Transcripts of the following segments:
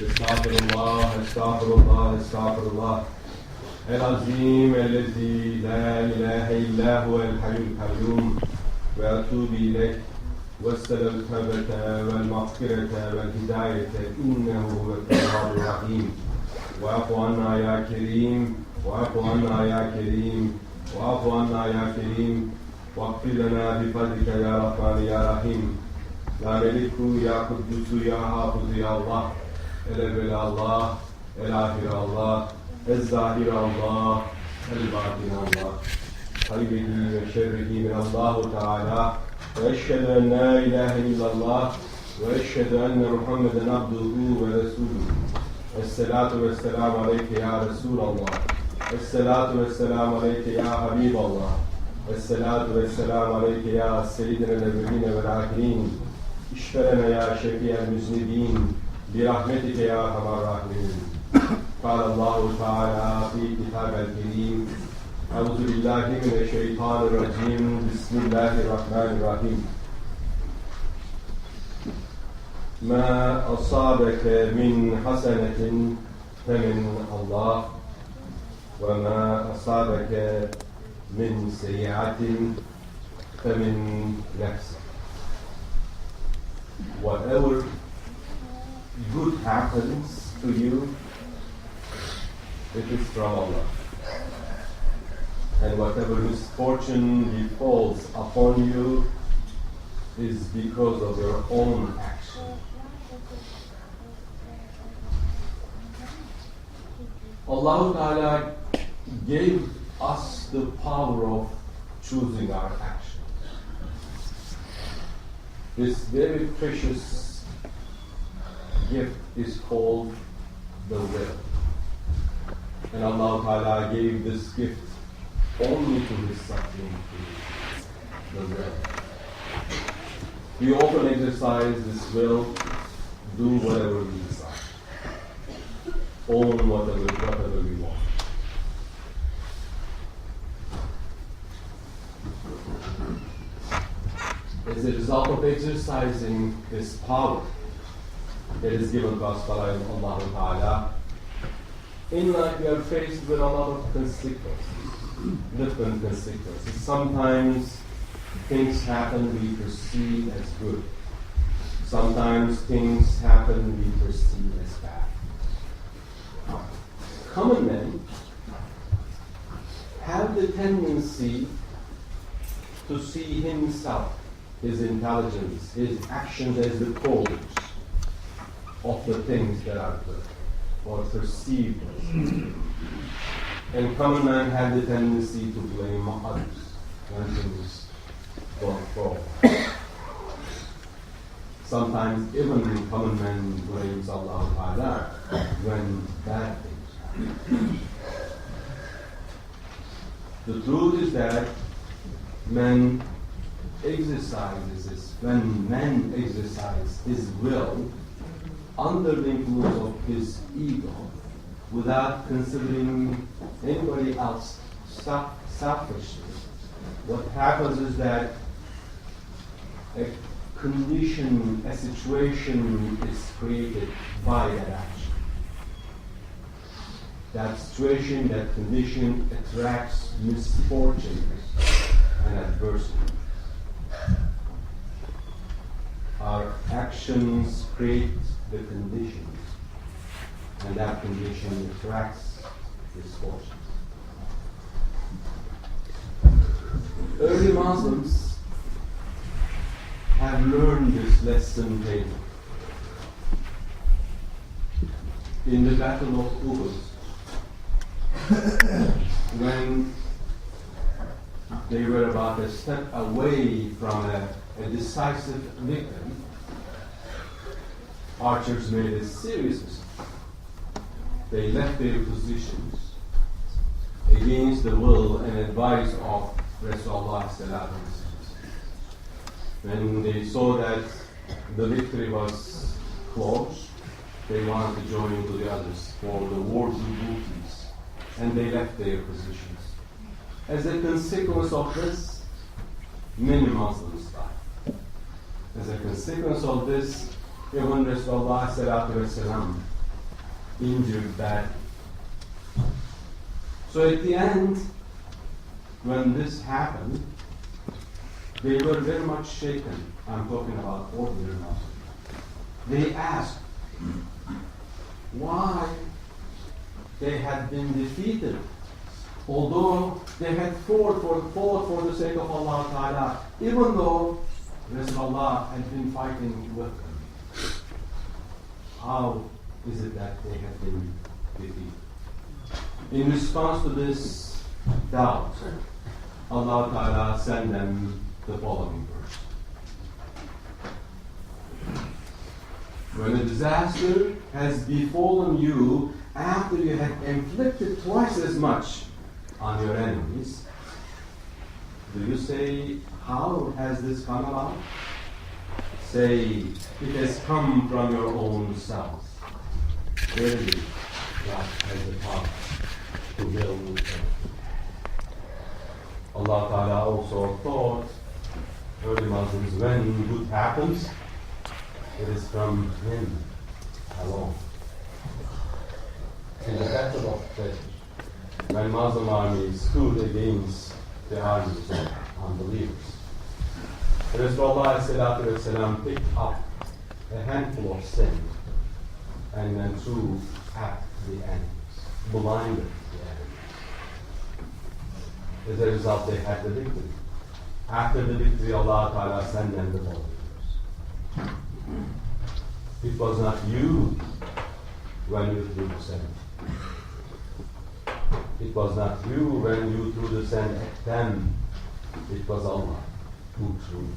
Estağfurullah, estağfurullah, estağfurullah. El-Azim, el-lezi, la ilahe illa huvel hayyul kayyum ve etûbü ileyh vesselel tevbete vel mağfirete vel hidayete innehu ve tevvâbu rahîm ve afu anna ya kerim ve afu anna ya kerim ve afu anna ya kerim ve akfir lana bifadlike ya Rahman ya Rahim ya Melikû ya Kuddusu ya Hafızı ya Allah el-evveli Allah el-ahir Allah el-zahir Allah el-batin Allah hayrihi ve şerrihi minallahu Teala ve eşhedü en la ilahe illallah ve eşhedü enne Muhammeden abduhu ve resuluhu. Esselatu vesselamu aleyke ya Resulallah. Esselatu vesselamu aleyke ya Habiballah. Esselatu vesselamu aleyke ya seyyidina el-evveline vel-ahirin. İşferene ya şefiyel müznibin. Birahmetike ya erhamer rahimin. Kâlallahu Teala fi kitab-el kerim. Euzu billahi mineşşeytanirracim. Bismillahirrahmanirrahim. Ma asabeke min hasenetin femin Allah ve ma asabeke min seyyiatin femin nefsik. Whatever good happens to you, it is from Allah. And whatever misfortune befalls upon you is because of your own action. Allah Ta'ala gave us the power of choosing our actions. This very precious gift is called the will. And Allah Ta'ala gave this gift only to His supreme creation, the will. We often exercise this will, do whatever we desire, own whatever we want. As a result of exercising this power that is given to us by Allah Ta'ala, in life we are faced with a lot of consequences. Different consequences. Sometimes things happen we perceive as good. Sometimes things happen we perceive as bad. Common men have the tendency to see himself, his intelligence, his actions as the cause of the things that are good or perceived as good. And common men have the tendency to blame others when things go wrong. Sometimes even common men blame Allah Ta'ala when bad things happen. The truth is that when men exercise his will under the influence of his ego, without considering anybody else selfishly, what happens is that a condition, a situation is created by that action. That situation, that condition attracts misfortune and adversity. Our actions create the conditions, and that condition attracts misfortune. Early Muslims have learned this lesson daily. In the Battle of Uhud, when they were about a step away from a decisive victory, archers made a serious mistake. They left their positions against the will and advice of Rasulullah sallallahu alaihi wasallam. When they saw that the victory was close, they wanted to join into the others for the wars and duties, and they left their positions. As a consequence of this, many Muslims died. As a consequence of this, even Rasulullah sallallahu alaihi wasallam injured badly. So at the end, when this happened, they were very much shaken. I'm talking about ordinary Muslims. They asked why they had been defeated, although they had fought for the sake of Allah Ta'ala, even though Rasulullah had been fighting with them. How is it that they had been defeated? In response to this doubt, Allah Ta'ala sent them the following verse. When a disaster has befallen you after you had inflicted twice as much on your enemies, do you say, how has this come about? Say, it has come from your own selves. Verily, God has the power to build everything. Allah Ta'ala also taught early Muslims, when good happens, it is from Him alone. In the battle of Badr, when Muslim armies stood against the armies of unbelievers, Rasulullah picked up a handful of sand and then threw at the enemies, blinded the enemies. As a result, they had the victory. After the victory, Allah Ta'ala sent them the believers. It was not you when you threw the sand. It was not you when you threw the sand at them. It was Allah who threw.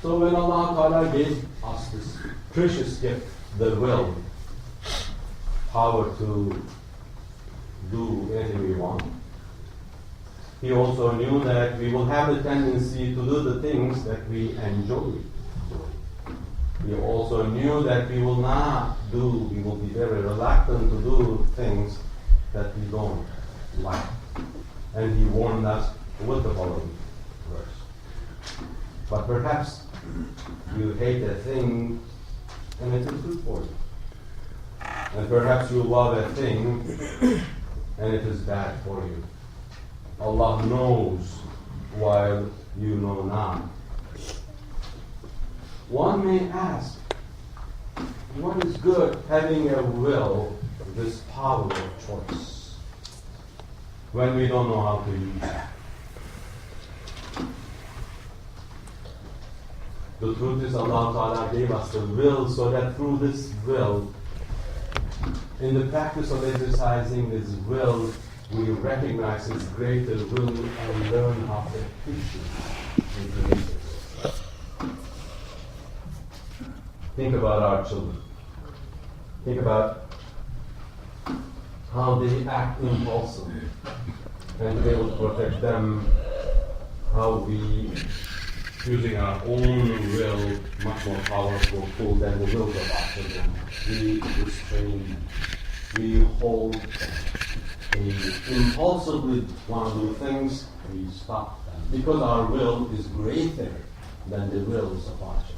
So when Allah Ta'ala gave us this precious gift, the will, power to do anything we want, He also knew that we will have the tendency to do the things that we enjoy. He also knew that we will be very reluctant to do things that we don't like. And He warned us with the following verse. But perhaps you hate a thing and it is good for you. And perhaps you love a thing and it is bad for you. Allah knows while you know not. One may ask, what is good having a will, this power of choice, when we don't know how to use it? The truth is Allah Ta'ala gave us the will so that through this will, in the practice of exercising this will, we recognize His greater will and learn how to appreciate His greater. Think about our children. Think about how they act impulsively, and to be able to protect them, how we, using our own will, much more powerful tool than the will of our children, we restrain, we hold, we impulsively want to do things, we stop them, because our will is greater than the wills of our children.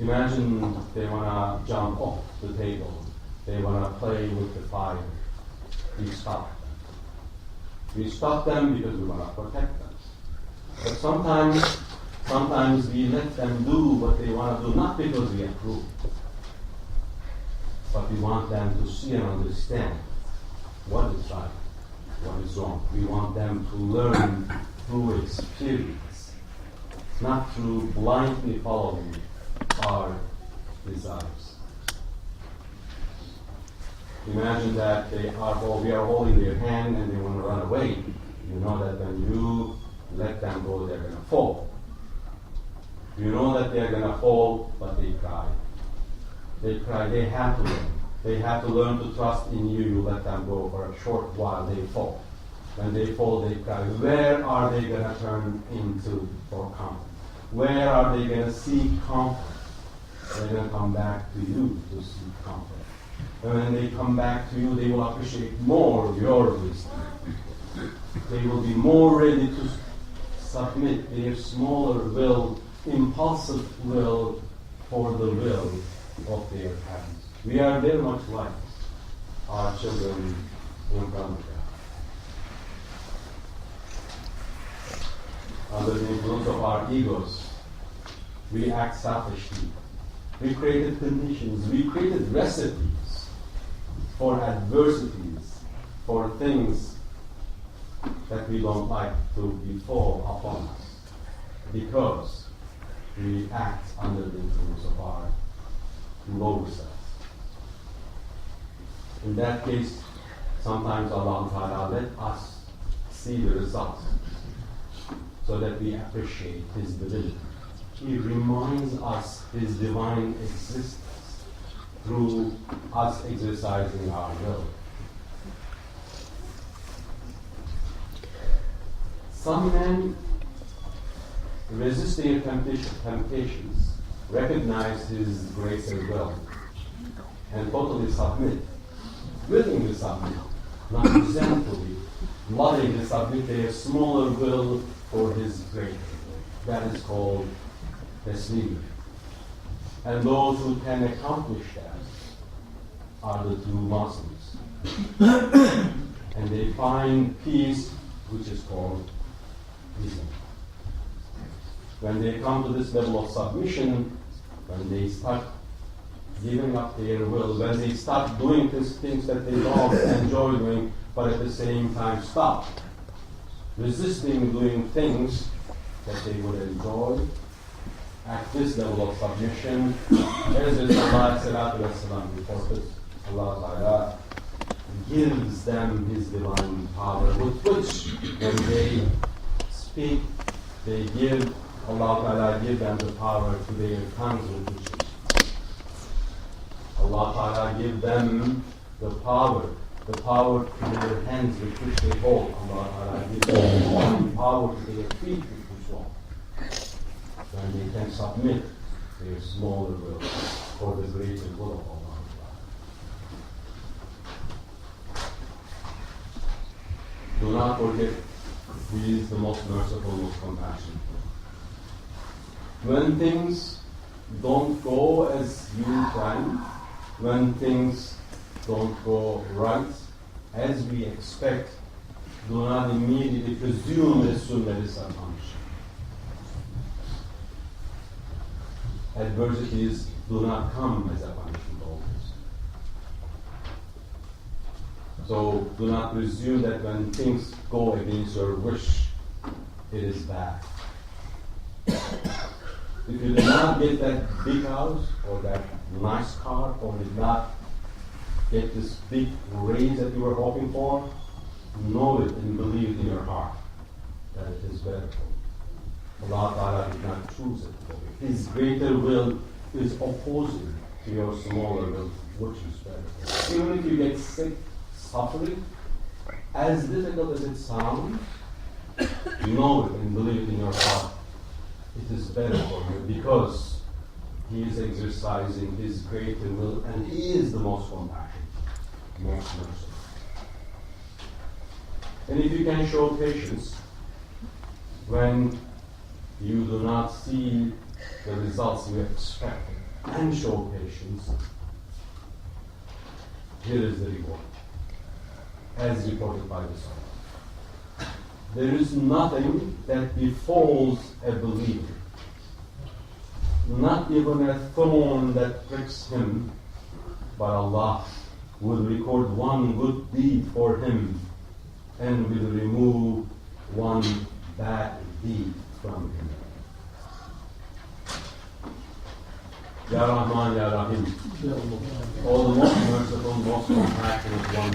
Imagine they want to jump off the table. They want to play with the fire. We stop them. We stop them because we want to protect them. But sometimes we let them do what they want to do, not because we approve, but we want them to see and understand what is right, what is wrong. We want them to learn through experience, not through blindly following our desires. Imagine that we are holding their hand and they want to run away. You know that when you let them go, they're going to fall. You know that they're going to fall, but they cry. They cry. They have to learn. They have to learn to trust in you. You let them go for a short while, they fall. When they fall, they cry. Where are they going to turn into for comfort? Where are they going to seek comfort? They're going to come back to you to seek comfort. And when they come back to you, they will appreciate more your wisdom. They will be more ready to submit their smaller will, impulsive will, for the will of their parents. We are very much like our children in front of God. Under the influence of our egos, we act selfishly. We created conditions, we created recipes for adversities, for things that we don't like to befall upon us, because we act under the influence of our lower self. In that case, sometimes Allah Ta'ala let us see the results so that we appreciate His divinity. He reminds us His divine existence through us exercising our will. Some men resisting temptations recognize His greater will and totally submit, willingly submit, not resentfully, lovingly submit their smaller will for His greater will. That is called taslim. And those who can accomplish that are the true Muslims. And they find peace, which is called Islam. When they come to this level of submission, when they start giving up their will, when they start doing these things that they love and enjoy doing, but at the same time stop resisting doing things that they would enjoy, at this level of submission, as is Allah reported, Allah Ta'ala gives them His divine power, with which when they speak, they give, Allah Ta'ala give them the power to their tongues with which Allah Ta'ala give them the power to their hands with which they hold. Allah Ta'ala give them the power to their feet with which walk. When they can submit their smaller will for the greater will of Allah. Do not forget, He is the most merciful, most compassionate. When things don't go as you plan, when things don't go right as we expect, do not immediately presume that Sunnah is a punishment. Adversities do not come as a punishment always. So do not presume that when things go against your wish, it is bad. If you did not get that big house or that nice car, or did not get this big raise that you were hoping for, know it and believe it in your heart that it is better for you. Allah Ta'ala did not choose it for you. His greater will is opposing to your smaller will, which is better for you. Even if you get sick, suffering, as difficult as it sounds, know it and believe it in your heart. It is better for you because He is exercising His greater will, and He is the most compassionate, most merciful. And if you can show patience when you do not see the results you expect, and show patience, here is the reward, as reported by the Sahaba. There is nothing that befalls a believer, not even a thorn that pricks him, but Allah will record one good deed for him and will remove one bad deed from him. Ya Rahman, Ya Rahim, all the most merciful, most compassionate one,